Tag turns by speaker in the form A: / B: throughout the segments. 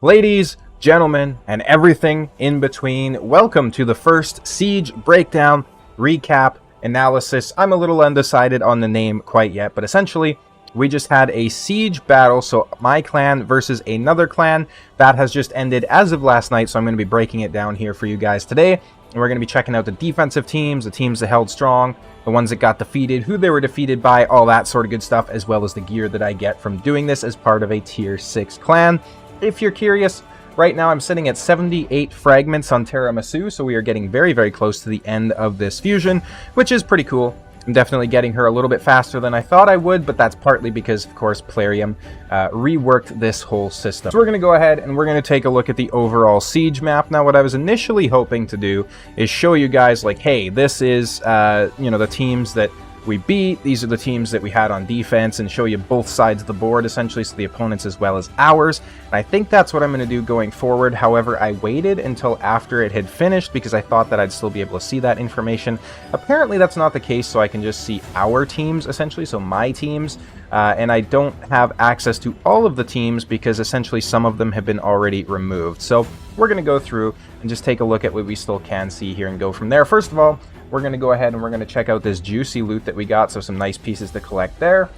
A: Ladies, gentlemen, and everything in between, welcome to the first Siege Breakdown Recap Analysis. I'm a little undecided on the name quite yet, but essentially, we just had a Siege battle, so my clan versus another clan. That has just ended as of last night, so I'm going to be breaking it down here for you guys today. And we're going to be checking out the defensive teams, the teams that held strong, the ones that got defeated, who they were defeated by, all that sort of good stuff, as well as the gear that I get from doing this as part of a Tier 6 clan. If you're curious, right now I'm sitting at 78 fragments on Tiramisu, so we are getting very, very close to the end of this fusion, which is pretty cool. I'm definitely getting her a little bit faster than I thought I would, but that's partly because, of course, Plarium reworked this whole system. So we're going to go ahead and we're going to take a look at the overall Siege map. Now, what I was initially hoping to do is show you guys, like, hey, this is, the teams that we beat, these are the teams that we had on defense, and show you both sides of the board, essentially, so the opponents as well as ours. And I think that's what I'm going to do going forward. However, I waited until after it had finished because I thought that I'd still be able to see that information. Apparently, that's not the case, so I can just see our teams, essentially, so my teams. And I don't have access to all of the teams because essentially some of them have been already removed. So we're going to go through and just take a look at what we still can see here and go from there. First of all, we're going to go ahead and we're going to check out this juicy loot that we got. So some nice pieces to collect there.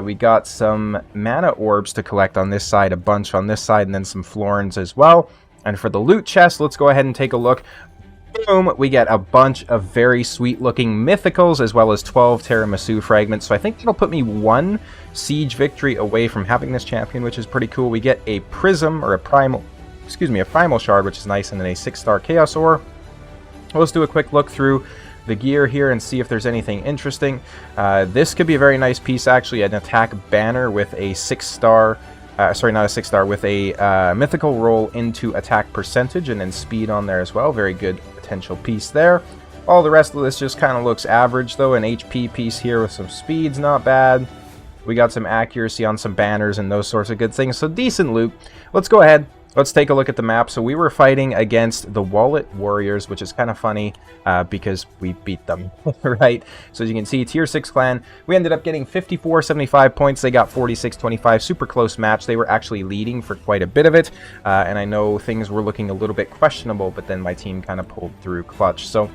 A: We got some mana orbs to collect on this side, a bunch on this side, and then some florins as well. And for the loot chest, let's go ahead and take a look. Boom, we get a bunch of very sweet looking mythicals as well as 12 Tiramisu fragments. So I think that'll put me one siege victory away from having this champion, which is pretty cool. We get a prism or a primal shard, which is nice, and then a 6-star chaos ore. Let's do a quick look through the gear here and see if there's anything interesting. This could be a very nice piece, actually, an attack banner with a 6-star, sorry, not a 6-star, with a mythical roll into attack percentage and then speed on there as well. Very good potential piece there. All the rest of this just kind of looks average, though. An HP piece here with some speeds, not bad. We got some accuracy on some banners and those sorts of good things, so decent loot. Let's go ahead. Let's take a look at the map. So we were fighting against the Wallet Warriors, which is kind of funny because we beat them, right? So as you can see, Tier 6 clan, we ended up getting 54-75 points. They got 46-25, super close match. They were actually leading for quite a bit of it, and I know things were looking a little bit questionable, but then my team kind of pulled through clutch. So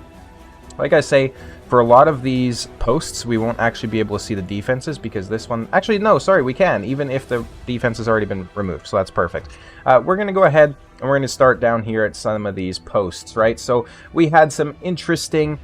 A: like I say, for a lot of these posts, we won't actually be able to see the defenses because this one... Actually, no, sorry, we can, even if the defense has already been removed, so that's perfect. We're going to go ahead and we're going to start down here at some of these posts, right? So we had some interesting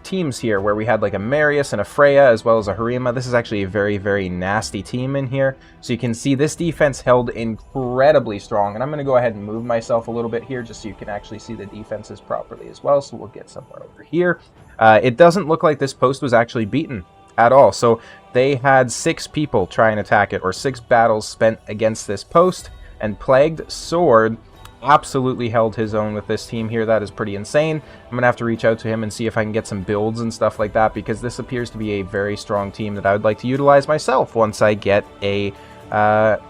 A: teams here where we had like a Marius and a Freya as well as a Harima. This is actually a very, very nasty team in here. So you can see this defense held incredibly strong. And I'm going to go ahead and move myself a little bit here just so you can actually see the defenses properly as well. So we'll get somewhere over here. It doesn't look like this post was actually beaten at all. So they had 6 people try and attack it, or 6 battles spent against this post, and Plagued Sword absolutely held his own with this team here. That is pretty insane. I'm going to have to reach out to him and see if I can get some builds and stuff like that, because this appears to be a very strong team that I would like to utilize myself once I get a, not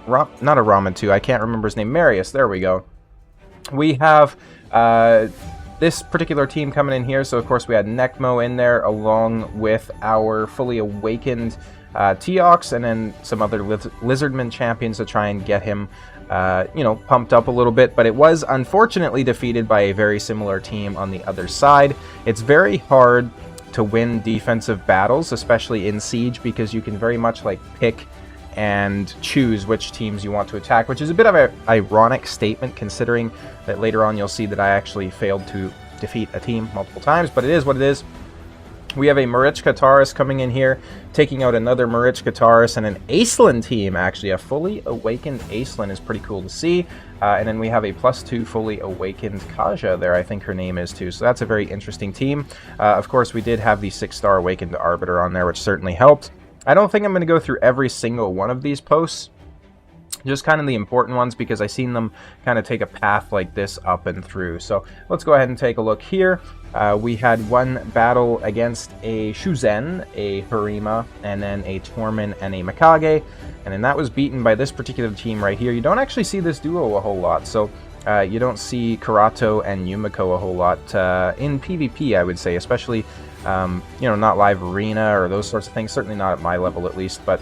A: a Ramen 2, I can't remember his name, Marius, there we go. We have, this particular team coming in here, so of course we had Necmo in there along with our fully awakened Teox, and then some other Lizardman champions to try and get him pumped up a little bit, but it was unfortunately defeated by a very similar team on the other side. It's very hard to win defensive battles, especially in Siege, because you can very much like pick and choose which teams you want to attack, which is a bit of an ironic statement considering that later on you'll see that I actually failed to defeat a team multiple times, but it is what it is. We have a Marichka Taurus coming in here, taking out another Marichka Taurus, and an Acelin team, actually. A fully awakened Acelin is pretty cool to see. And then we have a +2 fully awakened Kaja there, I think her name is too. So that's a very interesting team. Of course, we did have the 6-star awakened Arbiter on there, which certainly helped. I don't think I'm going to go through every single one of these posts, just kind of the important ones, because I've seen them kind of take a path like this up and through. So let's go ahead and take a look here. We had one battle against a Shuzen, a Harima, and then a Tormin and a Mikage, and then that was beaten by this particular team right here. You don't actually see this duo a whole lot, so you don't see Karato and Yumiko a whole lot in PvP, I would say, especially not live arena or those sorts of things, certainly not at my level at least, but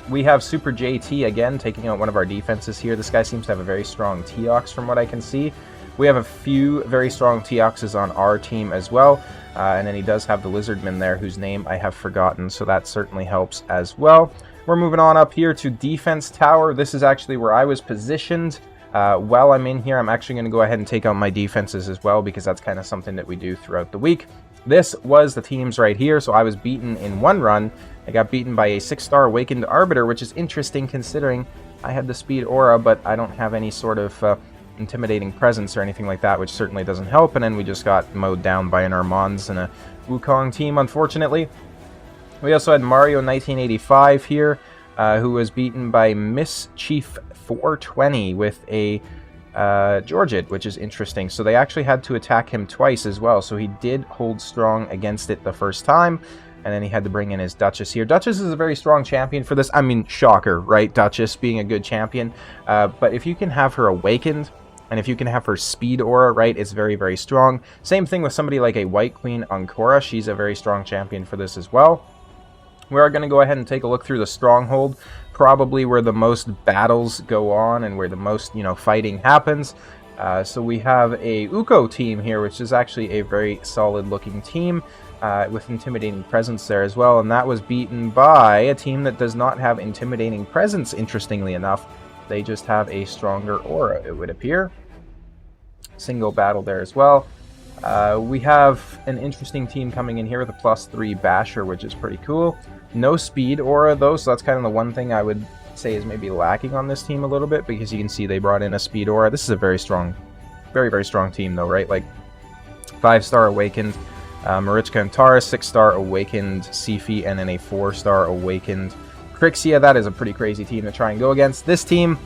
A: We have Super JT again taking out one of our defenses here. This guy seems to have a very strong T-Ox from what I can see. We have a few very strong T-Oxes on our team as well. And then he does have the Lizardman there, whose name I have forgotten, so that certainly helps as well. We're moving on up here to Defense Tower. This is actually where I was positioned. While I'm in here, I'm actually going to go ahead and take out my defenses as well, because that's kind of something that we do throughout the week. This was the teams right here, so I was beaten in one run. I got beaten by a 6-star Awakened Arbiter, which is interesting considering I had the speed aura, but I don't have any sort of intimidating presence or anything like that, which certainly doesn't help. And then we just got mowed down by an Armands and a Wukong team, unfortunately. We also had Mario 1985 here, who was beaten by Mischief 420 with a Georgid, which is interesting. So they actually had to attack him twice as well. So he did hold strong against it the first time, and then he had to bring in his Duchess here. Duchess is a very strong champion for this. I mean, shocker, right? Duchess being a good champion. But if you can have her awakened, and if you can have her speed aura, right, it's very, very strong. Same thing with somebody like a White Queen Ancora. She's a very strong champion for this as well. We are going to go ahead and take a look through the Stronghold, probably where the most battles go on and where the most, fighting happens. So we have a Uko team here, which is actually a very solid-looking team with intimidating presence there as well. And that was beaten by a team that does not have intimidating presence, interestingly enough. They just have a stronger aura, it would appear. Single battle there as well. We have an interesting team coming in here with a +3 Basher, which is pretty cool. No speed aura, though, so that's kind of the one thing I would say is maybe lacking on this team a little bit, because you can see they brought in a speed aura. This is a very strong, very, very strong team, though, right? Like, 5-star Awakened Marichka and Tara, 6-star Awakened Sifi, and then a 4-star Awakened Crixia. That is a pretty crazy team to try and go against. This team,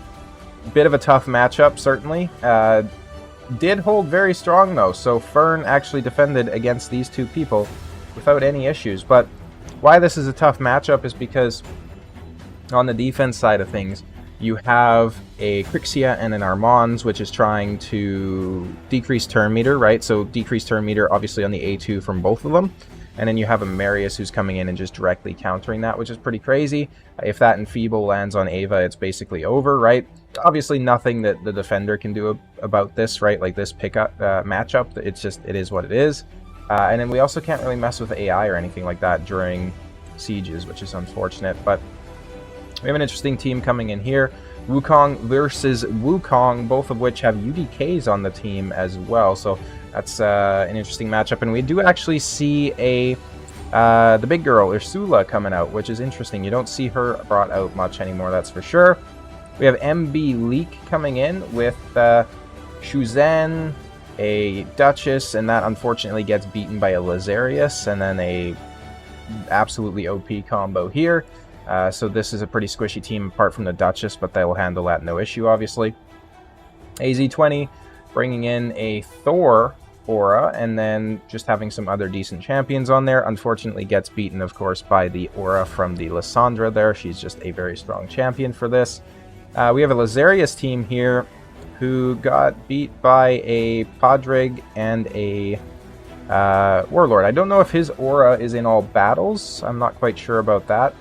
A: bit of a tough matchup, certainly. Did hold very strong, though, so Fern actually defended against these two people without any issues. But why this is a tough matchup is because on the defense side of things, you have a Crixia and an Armands, which is trying to decrease turn meter, right? So decrease turn meter, obviously, on the A2 from both of them. And then you have a Marius who's coming in and just directly countering that, which is pretty crazy. If that Enfeeble lands on Ava, it's basically over, right? Obviously nothing that the defender can do about this, right? Like this pickup matchup, it is what it is. And then we also can't really mess with AI or anything like that during sieges, which is unfortunate. But we have an interesting team coming in here. Wukong versus Wukong, both of which have UDKs on the team as well. So that's an interesting matchup. And we do actually see the big girl, Ursula, coming out, which is interesting. You don't see her brought out much anymore, that's for sure. We have MB Leak coming in with Shuzan, a Duchess, and that unfortunately gets beaten by a Lazarius, and then a absolutely OP combo here. So this is a pretty squishy team apart from the Duchess, but they will handle that no issue, obviously. AZ20 bringing in a Thor aura, and then just having some other decent champions on there. Unfortunately gets beaten, of course, by the aura from the Lysandra there. She's just a very strong champion for this. We have a Lazarius team here who got beat by a Podrig and a Warlord. I don't know if his aura is in all battles. I'm not quite sure about that.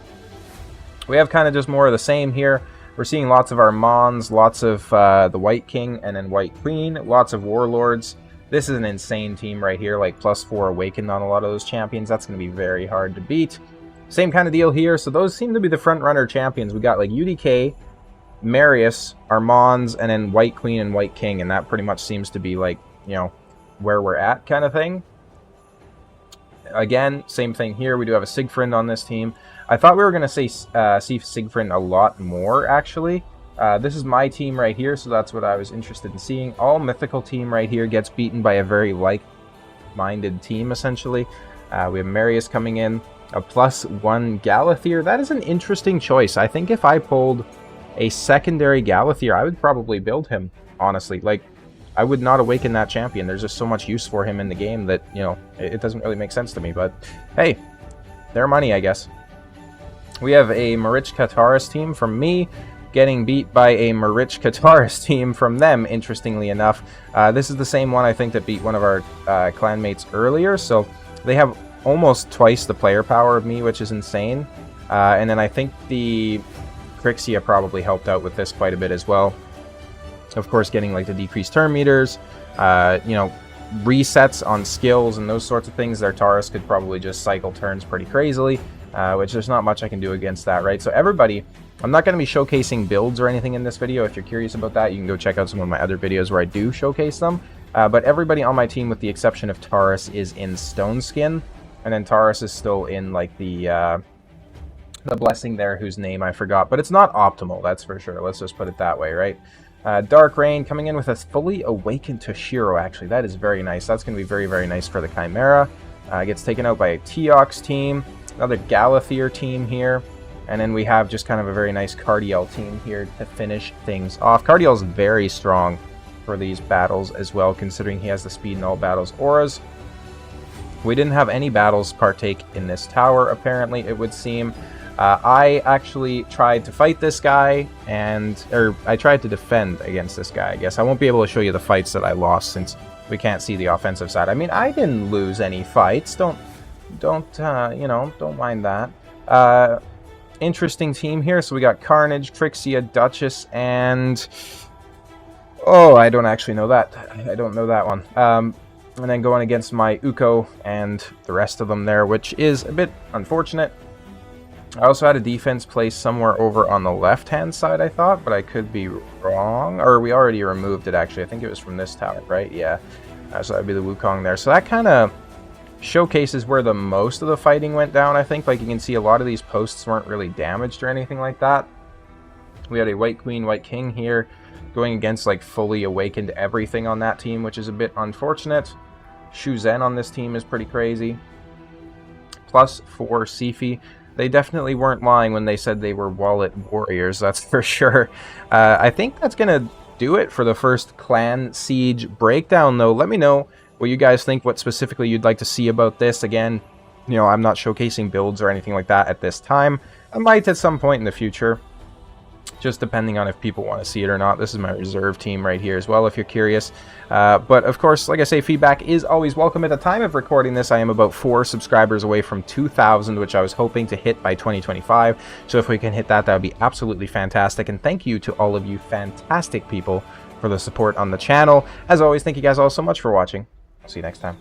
A: We have kind of just more of the same here. We're seeing lots of Armands, lots of the White King and then White Queen, lots of Warlords. This is an insane team right here, like +4 Awakened on a lot of those champions. That's going to be very hard to beat. Same kind of deal here. So those seem to be the front-runner champions. We got like UDK, Marius, Armands, and then White Queen and White King, and that pretty much seems to be like, where we're at kind of thing. Again, same thing here. We do have a Siegfried on this team. I thought we were going to see Siegfried a lot more, actually. This is my team right here, so that's what I was interested in seeing. All mythical team right here gets beaten by a very like-minded team, essentially. We have Marius coming in, a +1 Galathier. That is an interesting choice. I think if I pulled a secondary Galathier, I would probably build him, honestly. Like, I would not awaken that champion. There's just so much use for him in the game that, it doesn't really make sense to me. But, hey, their money, I guess. We have a Marichka Taurus team from me, getting beat by a Marichka Taurus team from them, interestingly enough. This is the same one, I think, that beat one of our clanmates earlier. So they have almost twice the player power of me, which is insane. And then I think the Trixia probably helped out with this quite a bit as well. Of course, getting like the decreased turn meters, you know, resets on skills and those sorts of things. Their Taurus could probably just cycle turns pretty crazily, which there's not much I can do against that, right? So everybody, I'm not going to be showcasing builds or anything in this video. If you're curious about that, you can go check out some of my other videos where I do showcase them. But everybody on my team, with the exception of Taurus, is in Stone Skin, and then Taurus is still in like the blessing there, whose name I forgot. But it's not optimal, that's for sure. Let's just put it that way, right? Dark Rain coming in with a fully awakened Toshiro, actually. That is very nice. That's going to be very, very nice for the Chimera. Gets taken out by a Teox team. Another Galathier team here. And then we have just kind of a very nice Cardiel team here to finish things off. Cardiel is very strong for these battles as well, considering he has the speed in all battles auras. We didn't have any battles partake in this tower, apparently, it would seem. I actually tried to fight this guy, or I tried to defend against this guy, I guess. I won't be able to show you the fights that I lost since we can't see the offensive side. I mean, I didn't lose any fights. Don't you know, don't mind that. Interesting team here. So we got Carnage, Trixia, Duchess, and... oh, I don't actually know that. I don't know that one. And then going against my Uko and the rest of them there, which is a bit unfortunate. I also had a defense placed somewhere over on the left-hand side, I thought, but I could be wrong. Or we already removed it, actually. I think it was from this tower, right? Yeah. So that would be the Wukong there. So that kind of showcases where the most of the fighting went down, I think. Like, you can see a lot of these posts weren't really damaged or anything like that. We had a White Queen, White King here, going against, like, fully awakened everything on that team, which is a bit unfortunate. Shu Zhen on this team is pretty crazy. Plus 4 Sifi. They definitely weren't lying when they said they were wallet warriors, that's for sure. I think that's going to do it for the first Clan Siege breakdown, though. Let me know what you guys think, what specifically you'd like to see about this. Again, you know, I'm not showcasing builds or anything like that at this time. I might at some point in the future, just depending on if people want to see it or not. This is my reserve team right here as well, if you're curious. But of course, like I say, feedback is always welcome. At the time of recording this, I am about 4 subscribers away from 2,000, which I was hoping to hit by 2025. So if we can hit that, that would be absolutely fantastic. And thank you to all of you fantastic people for the support on the channel. As always, thank you guys all so much for watching. I'll see you next time.